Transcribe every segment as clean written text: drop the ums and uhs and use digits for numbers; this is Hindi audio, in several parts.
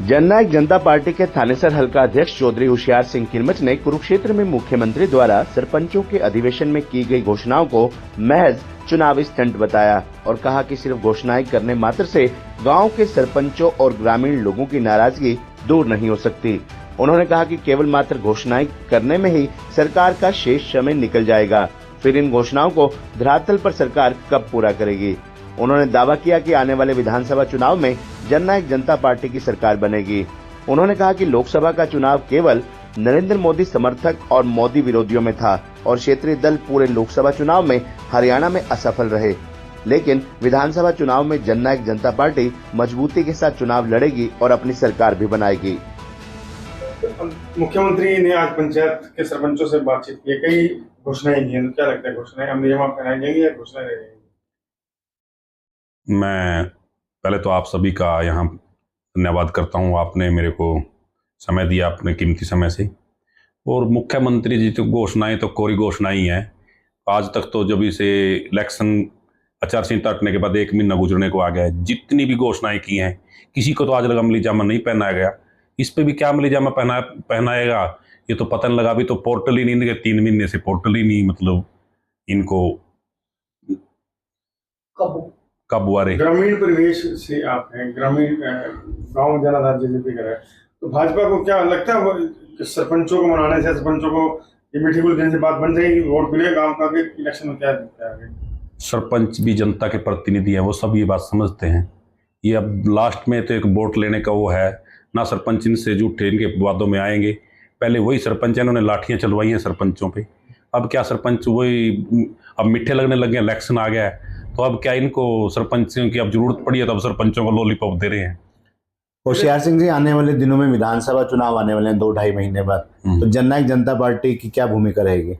जननायक जनता पार्टी के थानेसर हल्का अध्यक्ष चौधरी होशियार सिंह किलमच ने कुरुक्षेत्र में मुख्यमंत्री द्वारा सरपंचों के अधिवेशन में की गई घोषणाओं को महज चुनावी स्टंट बताया और कहा कि सिर्फ घोषणाएं करने मात्र से गांव के सरपंचों और ग्रामीण लोगों की नाराजगी दूर नहीं हो सकती। उन्होंने कहा कि केवल मात्र घोषणाएं करने में ही सरकार का शेष समय निकल जाएगा, फिर इन घोषणाओं को धरातल पर सरकार कब पूरा करेगी। उन्होंने दावा किया कि आने वाले विधानसभा चुनाव में जननायक जनता पार्टी की सरकार बनेगी। उन्होंने कहा कि लोकसभा का चुनाव केवल नरेंद्र मोदी समर्थक और मोदी विरोधियों में था और क्षेत्रीय दल पूरे लोकसभा चुनाव में हरियाणा में असफल रहे, लेकिन विधानसभा चुनाव में जननायक जनता पार्टी मजबूती के साथ चुनाव लड़ेगी और अपनी सरकार भी बनाएगी। मुख्यमंत्री ने आज पंचायत के सरपंचों से बातचीत की, कई घोषणाएं की हैं, तो क्या लगता है घोषणाएं अमलीजामा फैलाई जाएंगी या घोषणाएं रह जाएंगी? मैं पहले तो आप सभी का यहाँ धन्यवाद करता हूँ, आपने मेरे को समय दिया अपने कीमती समय से। और मुख्यमंत्री जी तो घोषणाएं तो कोरी घोषणाएं ही हैं। आज तक तो जब इसे इलेक्शन आचार संहिता हटने के बाद 1 महीना गुजरने को आ गया है, जितनी भी घोषणाएं की हैं किसी को तो आज तक अमली जामा नहीं पहनाया गया। इस पे भी क्या अमली जामा पहनाएगा ये तो पता नहीं लगा। अभी तो पोर्टल ही नहीं, 3 महीने से पोर्टल ही नहीं, मतलब इनको कब हुआ रे। ग्रामीण परिवेश से आप हैं, ग्रामीण गांव में जनाधार जेजेपी का है, तो भाजपा को क्या लगता है कि सरपंचों को मनाने से, सरपंचों को ये मीठी बोल देने से बात बन जाएगी, वोट मिलेगा गांव का? इलेक्शन में क्या दिखता है आगे? सरपंच भी जनता के प्रतिनिधि हैं, वो सब ये बात समझते हैं। ये अब लास्ट में तो एक वोट लेने का वो है ना, सरपंच इनसे झूठे इनके वादों में आएंगे। पहले वही सरपंच है, इन्होंने लाठियां चलवाई हैं सरपंचों पे। अब क्या सरपंच वही अब मीठे लगने लगे, इलेक्शन आ गया है तो अब क्या इनको सरपंचों की अब जरूरत पड़ी है तो अब सरपंचों को लॉलीपॉप दे रहे हैं। होशियार सिंह जी, आने वाले दिनों में विधानसभा चुनाव आने वाले हैं 2-2.5 महीने बाद, तो जननायक जनता पार्टी की क्या भूमिका रहेगी?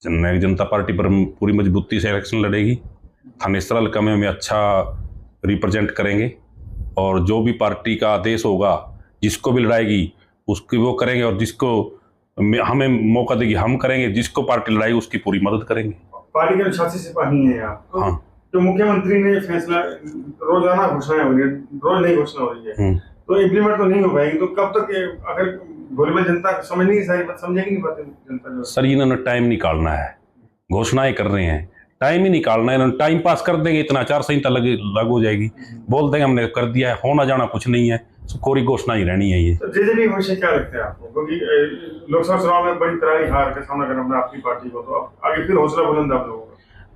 जननायक जनता पार्टी पर पूरी मजबूती से इलेक्शन लड़ेगी। थानेसर हल्का में हमें अच्छा रिप्रेजेंट करेंगे और जो भी पार्टी का आदेश होगा, जिसको भी लड़ाएगी उसकी वो करेंगे और जिसको हमें मौका देगी हम करेंगे, जिसको पार्टी लड़ाएगी उसकी पूरी मदद करेंगे। पार्टी के अनुशासित सिपाही हैं आप, तो हाँ। जो मुख्यमंत्री ने फैसला, रोजाना घोषणाएं हो रही है, रोज नई घोषणा हो रही है, तो इम्प्लीमेंट तो नहीं हो पाएगी, तो कब तक अगर भोली जनता समझ नहीं, सारी बात समझेगी नहीं पाते जनता? सर इन्होंने टाइम निकालना है, घोषणाएं कर रहे हैं, टाइम ही निकालना है। इन्होंने टाइम पास कर देंगे, इतना आचार संहिता लागू हो जाएगी, बोल देंगे हमने कर दिया है, होना जाना कुछ नहीं है, कोरी घोषणा ही रहनी है ये। तो जेजेपी भविष्य क्या लगता है आपको? क्योंकि लोकसभा चुनाव में बड़ी करारी हार का सामना करना पड़ा आपकी पार्टी को, तो अब आगे फिर हौसला बुलंद आप लोगों का?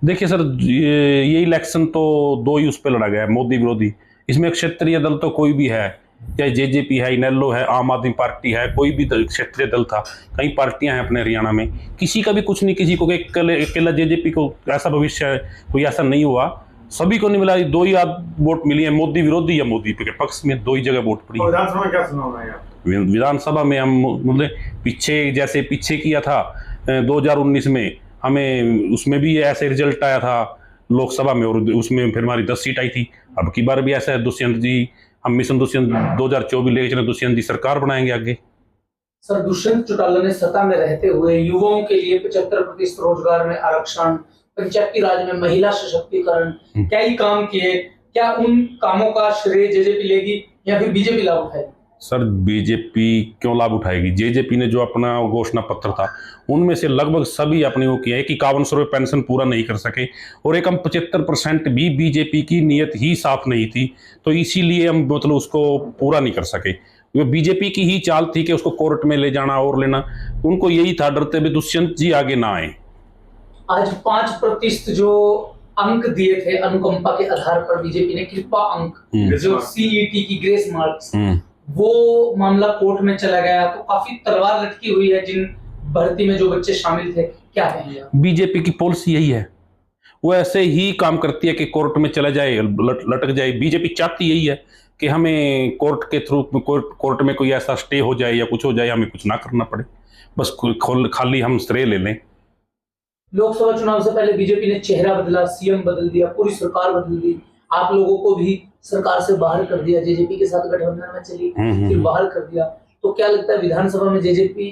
देखिए सर, ये इलेक्शन तो 2 ही उस पर लड़ा गया है, मोदी विरोधी। इसमें क्षेत्रीय दल तो कोई भी है, चाहे जेजेपी है, इनेलो है, आम आदमी पार्टी है, कोई भी क्षेत्रीय दल था, कई पार्टियां हैं अपने हरियाणा में, किसी का भी कुछ नहीं, किसी को अकेला जेजेपी को ऐसा भविष्य कोई ऐसा नहीं हुआ, सभी को नहीं मिला। 2 ही वोट मिली है, मोदी विरोधी या मोदी के पक्ष में 2 ही जगह वोट पड़ी। विधानसभा में क्या सुना है? विधानसभा में हम मतलब पीछे किया था 2019 में, हमें उसमें भी ऐसे रिजल्ट आया था लोकसभा में और उसमें फिर हमारी 10 सीट आई थी। अब की बार भी ऐसा है, दुष्यंत जी, हम मिशन दुष्यंत 2024 लेके चले, दुष्यंत जी सरकार बनाएंगे आगे। सर, दुष्यंत चौटाला ने सत्ता में रहते हुए युवाओं के लिए 75% रोजगार में आरक्षण, पंचायती राज में महिला सशक्तिकरण, क्या ही काम किए, क्या उन कामों का श्रेय जेजेपी लेगी या फिर बीजेपी लाभ उठाएगी? सर बीजेपी क्यों लाभ उठाएगी? जेजेपी ने जो अपना घोषणा पत्र था उनमें से लगभग सभी अपने वो किया है कि 5100 रुपये पेंशन पूरा नहीं कर सके, और एक हम 75% भी बीजेपी की नीयत ही साफ नहीं थी, तो इसीलिए हम मतलब उसको पूरा नहीं कर सके। वो बीजेपी की ही चाल थी कि उसको कोर्ट में ले जाना और लेना, उनको यही था, डरते हुए दुष्यंत जी आगे ना आए। आज 5% जो अंक दिए थे अनुकंपा के आधार पर बीजेपी ने, कृपा अंक, जो सीईटी की ग्रेस मार्क्स, वो मामला कोर्ट में चला गया, तो काफी तलवार लटकी हुई है जिन भर्ती में जो बच्चे शामिल थे, क्या कहेंगे? बीजेपी की पॉलिसी यही है, वो ऐसे ही काम करती है कि कोर्ट में चला जाए, लटक जाए। बीजेपी चाहती यही है कि हमें कोर्ट के थ्रू, कोर्ट में कोई ऐसा स्टे हो जाए या कुछ हो जाए, हमें कुछ ना करना पड़े, बस खाली हम श्रेय ले लें। लोकसभा चुनाव से पहले बीजेपी ने चेहरा बदला, सीएम बदल दिया, पूरी सरकार बदल दी, आप लोगों को भी सरकार से बाहर कर दिया, जेजेपी के साथ गठबंधन में चली फिर बाहर कर दिया, तो क्या लगता है विधानसभा में बीजेपी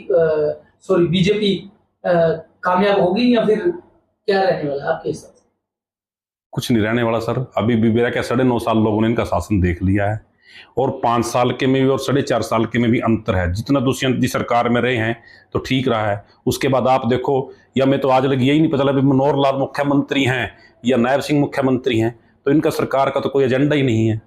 कामयाब होगी या फिर क्या रहने वाला है आपके हिसाब से? कुछ नहीं रहने वाला सर। अभी भी मेरा क्या 9.5 साल लोगों ने इनका शासन देख लिया है, और 5 साल के में भी और 4.5 साल के में भी अंतर है। जितना दुष्यंत जी सरकार में रहे हैं तो ठीक रहा है, उसके बाद आप देखो, या मैं तो आज लग यही नहीं पता लगा मनोहर लाल मुख्यमंत्री हैं या नायब सिंह मुख्यमंत्री हैं, तो इनका सरकार का तो कोई एजेंडा ही नहीं है।